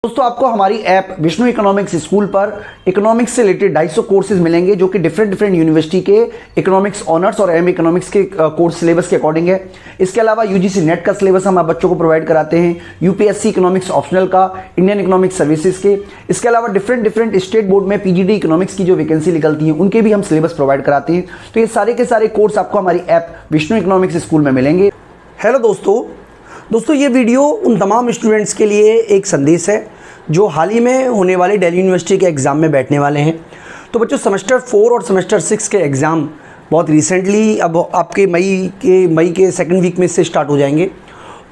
दोस्तों आपको हमारी ऐप विष्णु इकोनॉमिक्स स्कूल पर इकोनॉमिक्स से रिलेटेड 250 कोर्सेज मिलेंगे जो कि डिफरेंट यूनिवर्सिटी के इकोनॉमिक्स ऑनर्स और एम इकोनॉमिक्स के कोर्स सिलेबस के अकॉर्डिंग है। इसके अलावा यूजीसी नेट का सिलेबस हम आप बच्चों को प्रोवाइड कराते हैं, यूपीएससी इकोनॉमिक्स ऑप्शनल का, इंडियन इकोनॉमिक्स सर्विसेज के। इसके अलावा डिफरेंट स्टेट बोर्ड में पीजीडी इकोनॉमिक्स की जो वैकेंसी निकलती है उनके भी हम सिलेबस प्रोवाइड कराते हैं। तो ये सारे के सारे कोर्स आपको हमारी ऐप विष्णु इकोनॉमिक्स स्कूल में मिलेंगे। हेलो दोस्तों ये वीडियो उन तमाम स्टूडेंट्स के लिए एक संदेश है जो हाल ही में होने वाले दिल्ली यूनिवर्सिटी के एग्ज़ाम में बैठने वाले हैं। तो बच्चों सेमेस्टर 4 और सेमेस्टर 6 के एग्ज़ाम बहुत रिसेंटली अब आपके मई के सेकंड वीक में से स्टार्ट हो जाएंगे।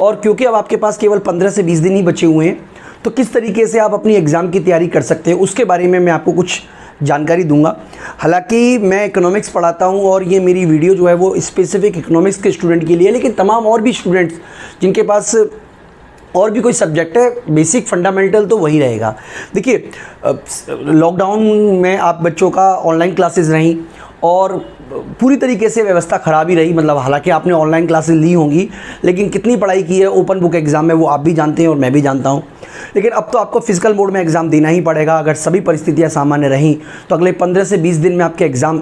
और क्योंकि अब आपके पास केवल 15 से 20 दिन ही बचे हुए हैं, तो किस तरीके से आप अपनी एग्ज़ाम की तैयारी कर सकते हैं उसके बारे में मैं आपको कुछ जानकारी दूंगा। हालांकि मैं इकोनॉमिक्स पढ़ाता हूं और ये मेरी वीडियो जो है वो स्पेसिफिक इकोनॉमिक्स के स्टूडेंट के लिए, लेकिन तमाम और भी स्टूडेंट्स जिनके पास और भी कोई सब्जेक्ट है, बेसिक फंडामेंटल तो वही रहेगा। देखिए लॉकडाउन में आप बच्चों का ऑनलाइन क्लासेस रहीं और पूरी तरीके से व्यवस्था ख़राब ही रही। मतलब हालांकि आपने ऑनलाइन क्लासेस ली होंगी, लेकिन कितनी पढ़ाई की है ओपन बुक एग्ज़ाम में वो आप भी जानते हैं और मैं भी जानता हूँ। लेकिन अब तो आपको फिजिकल मोड में एग्ज़ाम देना ही पड़ेगा। अगर सभी परिस्थितियाँ सामान्य रहीं तो अगले 15 से 20 दिन में आपके एग्ज़ाम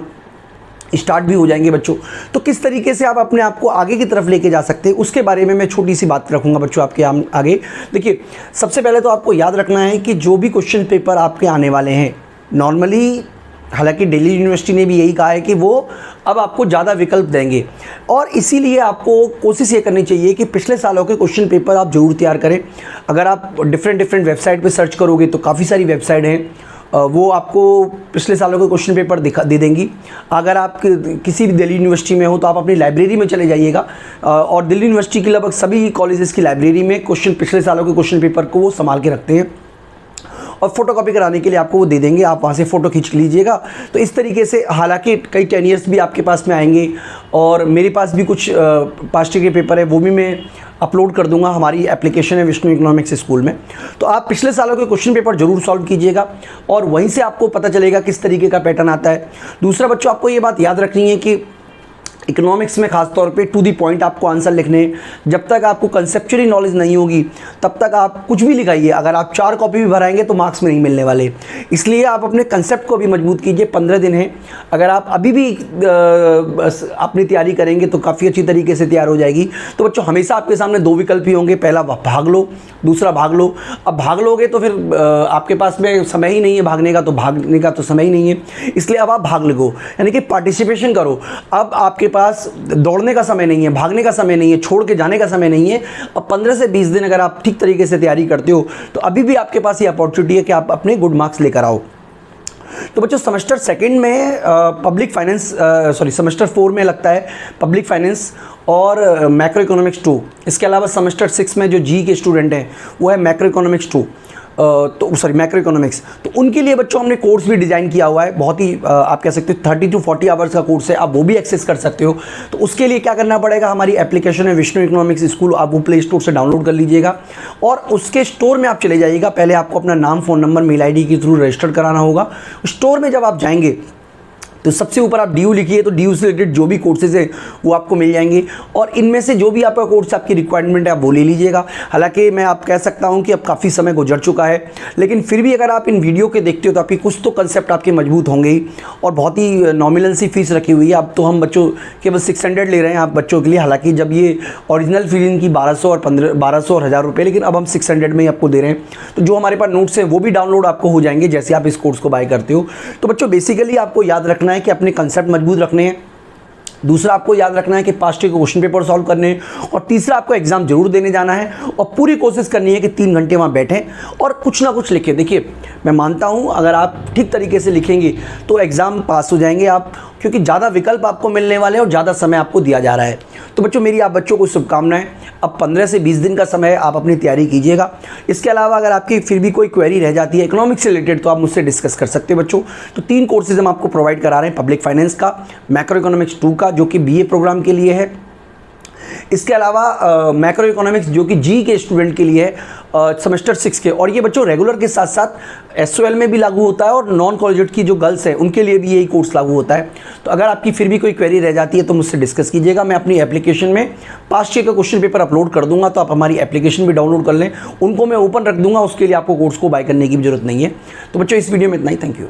स्टार्ट भी हो जाएंगे बच्चों। तो किस तरीके से आप अपने आप को आगे की तरफ लेके जा सकते हैं उसके बारे में मैं छोटी सी बात रखूंगा बच्चों आपके आगे। देखिए सबसे पहले तो आपको याद रखना है कि जो भी क्वेश्चन पेपर आपके आने वाले हैं नॉर्मली, हालांकि दिल्ली यूनिवर्सिटी ने भी यही कहा है कि वो अब आपको ज़्यादा विकल्प देंगे, और इसीलिए आपको कोशिश ये करनी चाहिए कि पिछले सालों के क्वेश्चन पेपर आप जरूर तैयार करें। अगर आप डिफरेंट वेबसाइट पे सर्च करोगे तो काफ़ी सारी वेबसाइट हैं, वो आपको पिछले सालों के क्वेश्चन पेपर दे देंगी। अगर आप किसी भी दिल्ली यूनिवर्सिटी में हो तो आप अपनी लाइब्रेरी में चले जाइएगा, और दिल्ली यूनिवर्सिटी की लगभग सभी कॉलेजेस की लाइब्रेरी में पिछले सालों के क्वेश्चन पेपर को वो संभाल के रखते हैं और फोटोकॉपी कराने के लिए आपको वो दे देंगे। आप वहाँ से फ़ोटो खींच लीजिएगा। तो इस तरीके से हालांकि कई 10 ईयर्स भी आपके पास में आएंगे, और मेरे पास भी कुछ पास्ट के पेपर है वो भी मैं अपलोड कर दूंगा। हमारी एप्लीकेशन है विष्णु इकोनॉमिक्स स्कूल में, तो आप पिछले सालों के क्वेश्चन पेपर जरूर सॉल्व कीजिएगा और वहीं से आपको पता चलेगा किस तरीके का पैटर्न आता है। दूसरा बच्चों, आपको ये बात याद रखनी है कि इकोनॉमिक्स में खास तौर पे टू दी पॉइंट आपको आंसर लिखने हैं। जब तक आपको कंसेप्चुअली नॉलेज नहीं होगी तब तक आप कुछ भी लिखाइए, अगर आप 4 कॉपी भी भराएंगे तो मार्क्स में नहीं मिलने वाले। इसलिए आप अपने कंसेप्ट को भी मजबूत कीजिए। 15 दिन है, अगर आप अभी भी अपनी तैयारी करेंगे तो काफ़ी अच्छी तरीके से तैयार हो जाएगी। तो बच्चों हमेशा आपके सामने 2 विकल्प ही होंगे, पहला भाग लो, दूसरा भाग लो। अब भाग लोगे तो फिर आपके पास में समय ही नहीं है भागने का, तो भागने का तो समय ही नहीं है। इसलिए अब आप भाग लगो, यानी कि पार्टिसिपेशन करो। अब आपके पास दौड़ने का समय नहीं है, भागने का समय नहीं है, छोड़ के जाने का समय नहीं है। अब 15 से 20 दिन अगर आप ठीक तरीके से तैयारी करते हो तो अभी भी आपके पास ये अपॉर्चुनिटी है कि आप अपने गुड मार्क्स लेकर आओ। तो बच्चों सेमेस्टर 2 में पब्लिक फाइनेंस, सेमेस्टर 4 में लगता है पब्लिक फाइनेंस और मैक्रो इकोनॉमिक्स 2। इसके अलावा सेमेस्टर 6 में जो जी के स्टूडेंट हैं वो है मैक्रो इकोनॉमिक्स 2, मैक्रो इकोनॉमिक्स। तो उनके लिए बच्चों हमने कोर्स भी डिज़ाइन किया हुआ है। बहुत ही आप कह सकते हो 30 to 40 आवर्स का कोर्स है, आप वो भी एक्सेस कर सकते हो। तो उसके लिए क्या करना पड़ेगा, हमारी एप्लीकेशन है विष्णु इकोनॉमिक्स स्कूल, आप वो प्ले स्टोर से डाउनलोड कर लीजिएगा और उसके स्टोर में आप चले जाइएगा। पहले आपको अपना नाम, फ़ोन नंबर, मेल ID के थ्रू रजिस्टर कराना होगा। स्टोर में जब आप जाएंगे तो सबसे ऊपर आप ड्यू लिखिए, तो ड्यू से रिलेटेड जो भी कोर्सेज है वो आपको मिल जाएंगे, और इनमें से जो भी आपका कोर्स आपकी रिक्वायरमेंट है आप वो ले लीजिएगा। हालांकि मैं आप कह सकता हूं कि अब काफ़ी समय गुजर चुका है, लेकिन फिर भी अगर आप इन वीडियो के देखते हो तो आपकी कुछ तो कंसेप्ट आपके मजबूत होंगे ही। और बहुत ही नॉमिनल सी फीस रखी हुई है। अब तो हम बच्चों केवल 600 ले रहे हैं आप बच्चों के लिए। हालांकि जब ये ओरिजिनल फीस इनकी 1200 और 1000 रुपये, लेकिन अब हम 600 में ही आपको दे रहे हैं। तो जो हमारे पास नोट्स हैं वो भी डाउनलोड आपको हो जाएंगे जैसे आप इस कोर्स को बाय करते हो। तो बच्चों बेसिकली आपको याद रखना है कि अपने कंसेप्ट मजबूत रखने हैं। दूसरा आपको याद रखना है कि पास्ट के क्वेश्चन पेपर सॉल्व करने हैं, और तीसरा आपको एग्जाम जरूर देने जाना है और पूरी कोशिश करनी है कि 3 घंटे वहाँ बैठें और कुछ ना कुछ लिखें। देखिए मैं मानता हूँ अगर आप ठीक तरीके से लिखेंगे तो एग्ज़ाम पास हो जाएंगे आप, क्योंकि ज़्यादा विकल्प आपको मिलने वाले हैं और ज़्यादा समय आपको दिया जा रहा है। तो बच्चों मेरी आप बच्चों को शुभकामनाएं। अब 15 से 20 दिन का समय है, आप अपनी तैयारी कीजिएगा। इसके अलावा अगर आपकी फिर भी कोई क्वेरी रह जाती है इकोनॉमिक्स से रिलेटेड तो आप मुझसे डिस्कस कर सकते हैं बच्चों। तो 3 कोर्सेज हम आपको प्रोवाइड करा रहे हैं, पब्लिक फाइनेंस का, मैक्रो इकोनॉमिक्स 2 का जो कि BA प्रोग्राम के लिए है, इसके अलावा मैक्रो इकोनॉमिक्स जो कि जी के स्टूडेंट के लिए है सेमेस्टर 6 के, और ये बच्चों रेगुलर के साथ साथ एसओएल में भी लागू होता है और नॉन कॉलेजिएट की जो गर्ल्स हैं उनके लिए भी यही कोर्स लागू होता है। तो अगर आपकी फिर भी कोई क्वेरी रह जाती है तो मुझसे डिस्कस कीजिएगा। मैं अपनी एप्लीकेशन में पास्ट ईयर का क्वेश्चन पेपर अपलोड कर दूंगा, तो आप हमारी एप्लीकेशन भी डाउनलोड कर लें, उनको मैं ओपन रख दूंगा, उसके लिए आपको कोर्स को बाय करने की भी जरूरत नहीं है। तो बच्चों इस वीडियो में इतना ही, थैंक यू।